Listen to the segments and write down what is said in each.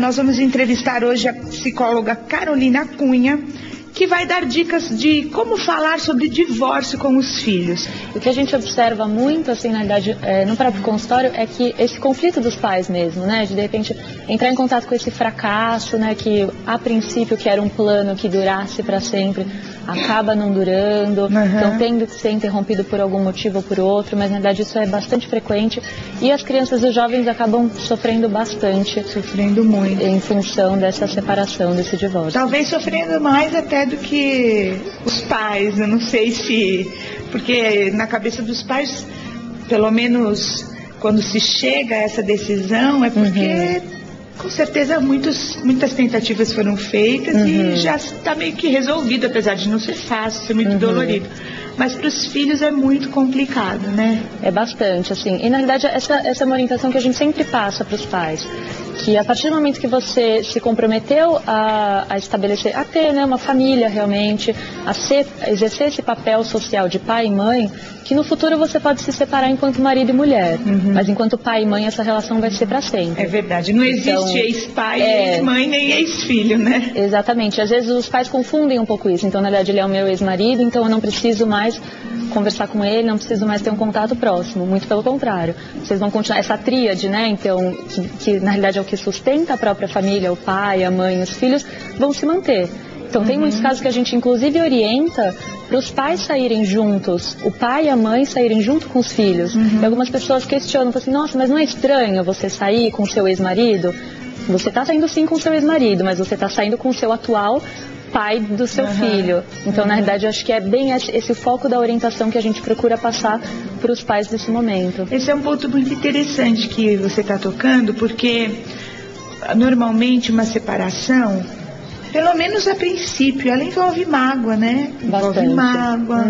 nós vamos entrevistar hoje a psicóloga Carolina Cunha, que vai dar dicas de como falar sobre divórcio com os filhos. O que a gente observa muito, assim, na verdade, no próprio consultório, é que esse conflito dos pais mesmo, né, de repente entrar em contato com esse fracasso, né, que a princípio que era um plano que durasse para sempre, acaba não durando, então tendo que ser interrompido por algum motivo ou por outro, mas na verdade isso é bastante frequente e as crianças e os jovens acabam sofrendo bastante. Sofrendo muito. Em função dessa separação, desse divórcio. Talvez sofrendo mais até do que os pais, eu não sei se... Porque na cabeça dos pais, pelo menos quando se chega a essa decisão, é porque... Com certeza muitas tentativas foram feitas e já está meio que resolvido, apesar de não ser fácil, ser muito dolorido. Mas para os filhos é muito complicado, né? É bastante, assim. E na verdade essa é uma orientação que a gente sempre passa para os pais. Que a partir do momento que você se comprometeu a estabelecer, a ter, né, uma família realmente, a exercer esse papel social de pai e mãe, que no futuro você pode se separar enquanto marido e mulher, mas enquanto pai e mãe essa relação vai ser para sempre. É verdade, não existe ex-pai, ex-mãe, nem ex-filho, né? Exatamente, às vezes os pais confundem um pouco isso, então na verdade ele é o meu ex-marido, então eu não preciso mais conversar com ele, não preciso mais ter um contato próximo, muito pelo contrário. Vocês vão continuar, essa tríade, né, então, que na realidade é o que sustenta a própria família, o pai, a mãe, os filhos, vão se manter. Então tem muitos casos que a gente inclusive orienta para os pais saírem juntos, o pai e a mãe saírem junto com os filhos. E algumas pessoas questionam, falam assim, nossa, mas não é estranho você sair com o seu ex-marido? Você está saindo sim com o seu ex-marido, mas você está saindo com o seu atual pai do seu filho. Então, na verdade, eu acho que é bem esse o foco da orientação que a gente procura passar para os pais desse momento. Esse é um ponto muito interessante que você está tocando, porque normalmente uma separação, pelo menos a princípio, ela envolve mágoa, né? Bastante. Envolve mágoa,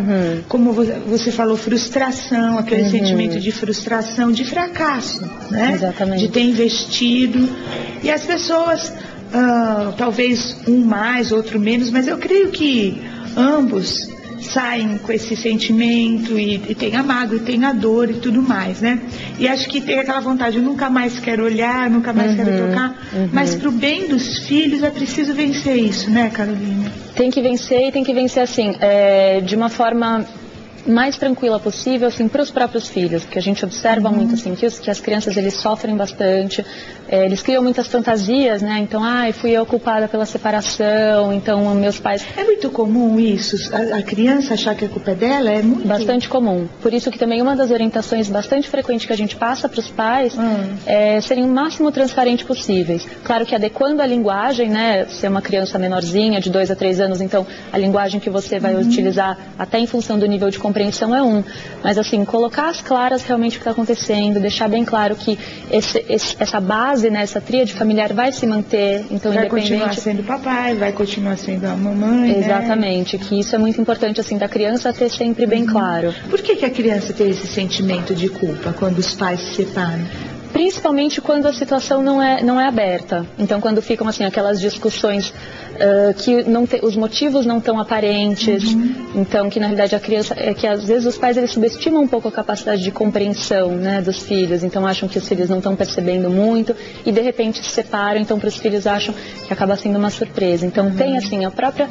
como você falou, frustração, aquele sentimento de frustração, de fracasso, né? Exatamente. De ter investido. E as pessoas, talvez um mais, outro menos, mas eu creio que ambos saem com esse sentimento e tem a mágoa, e tem a dor e tudo mais, né? E acho que tem aquela vontade, eu nunca mais quero olhar, nunca mais quero tocar, mas pro bem dos filhos é preciso vencer isso, né, Carolina? Tem que vencer e tem que vencer assim, de uma forma mais tranquila possível, assim, para os próprios filhos, porque a gente observa muito, assim, que as crianças, eles sofrem bastante, eles criam muitas fantasias, né, então, fui eu culpada pela separação, então, meus pais... É muito comum isso, a criança achar que a culpa é dela, é muito... Bastante comum, por isso que também uma das orientações bastante frequentes que a gente passa para os pais é serem o máximo transparente possíveis, claro que adequando a linguagem, né, se é uma criança menorzinha, de 2 a 3 anos, então, a linguagem que você vai utilizar, até em função do nível de compreensão mas assim, colocar às claras realmente o que está acontecendo, deixar bem claro que essa base, né, essa tríade familiar vai se manter, então vai independente... continuar sendo o papai, vai continuar sendo a mamãe, exatamente, né? Que isso é muito importante, assim, da criança ter sempre bem claro. Por que a criança tem esse sentimento de culpa quando os pais se separam? Principalmente quando a situação não é aberta. Então, quando ficam assim aquelas discussões que os motivos não estão aparentes. Então, que na realidade a criança que às vezes os pais eles subestimam um pouco a capacidade de compreensão, né, dos filhos. Então, acham que os filhos não estão percebendo muito e de repente se separam. Então, para os filhos acham que acaba sendo uma surpresa. Então, tem assim o próprio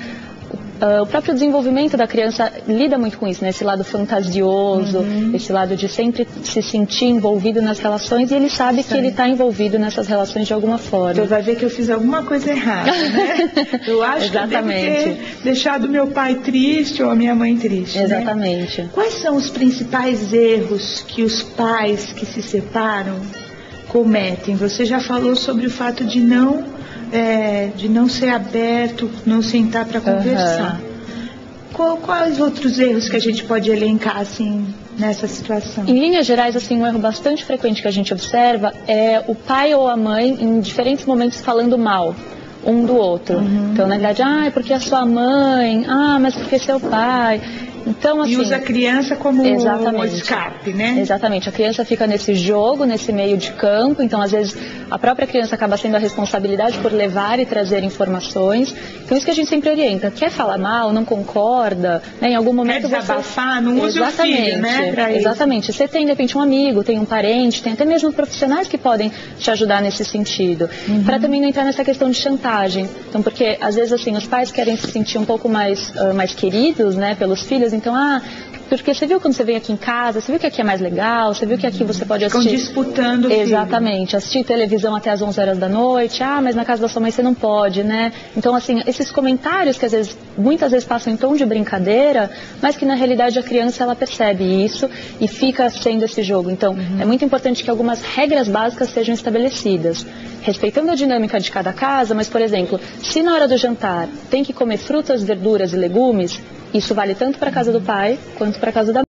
desenvolvimento da criança lida muito com isso, né? Esse lado fantasioso, esse lado de sempre se sentir envolvido nas relações e ele sabe que ele está envolvido nessas relações de alguma forma. Então vai ver que eu fiz alguma coisa errada, né? Eu acho que eu devo ter deixado meu pai triste ou a minha mãe triste. Exatamente. Né? Quais são os principais erros que os pais que se separam cometem? Você já falou sobre o fato de não ser aberto, não sentar para conversar. Quais outros erros que a gente pode elencar assim nessa situação? Em linhas gerais, assim, um erro bastante frequente que a gente observa é o pai ou a mãe em diferentes momentos falando mal um do outro. Então, na verdade, porque a sua mãe, mas porque seu pai. Então, assim, e usa a criança como exatamente, escape, né? Exatamente. A criança fica nesse jogo, nesse meio de campo, então às vezes a própria criança acaba sendo a responsabilidade por levar e trazer informações. Então isso que a gente sempre orienta. Quer falar mal, não concorda, né? Em algum momento quer desabafar, não use o filho, né? Exatamente. Você tem, de repente, um amigo, tem um parente, tem até mesmo profissionais que podem te ajudar nesse sentido. Para também não entrar nessa questão de chantagem. Então, porque às vezes assim, os pais querem se sentir um pouco mais queridos, né, pelos filhos. Então, porque você viu quando você vem aqui em casa, você viu que aqui é mais legal, você viu que aqui você pode assistir... Ficam disputando o exatamente, filho. Assistir televisão até as 11 horas da noite, mas na casa da sua mãe você não pode, né? Então, assim, esses comentários que muitas vezes passam em tom de brincadeira, mas que na realidade a criança, ela percebe isso e fica sendo esse jogo. Então, é muito importante que algumas regras básicas sejam estabelecidas, respeitando a dinâmica de cada casa, mas, por exemplo, se na hora do jantar tem que comer frutas, verduras e legumes, isso vale tanto para a casa do pai quanto para a casa da mãe.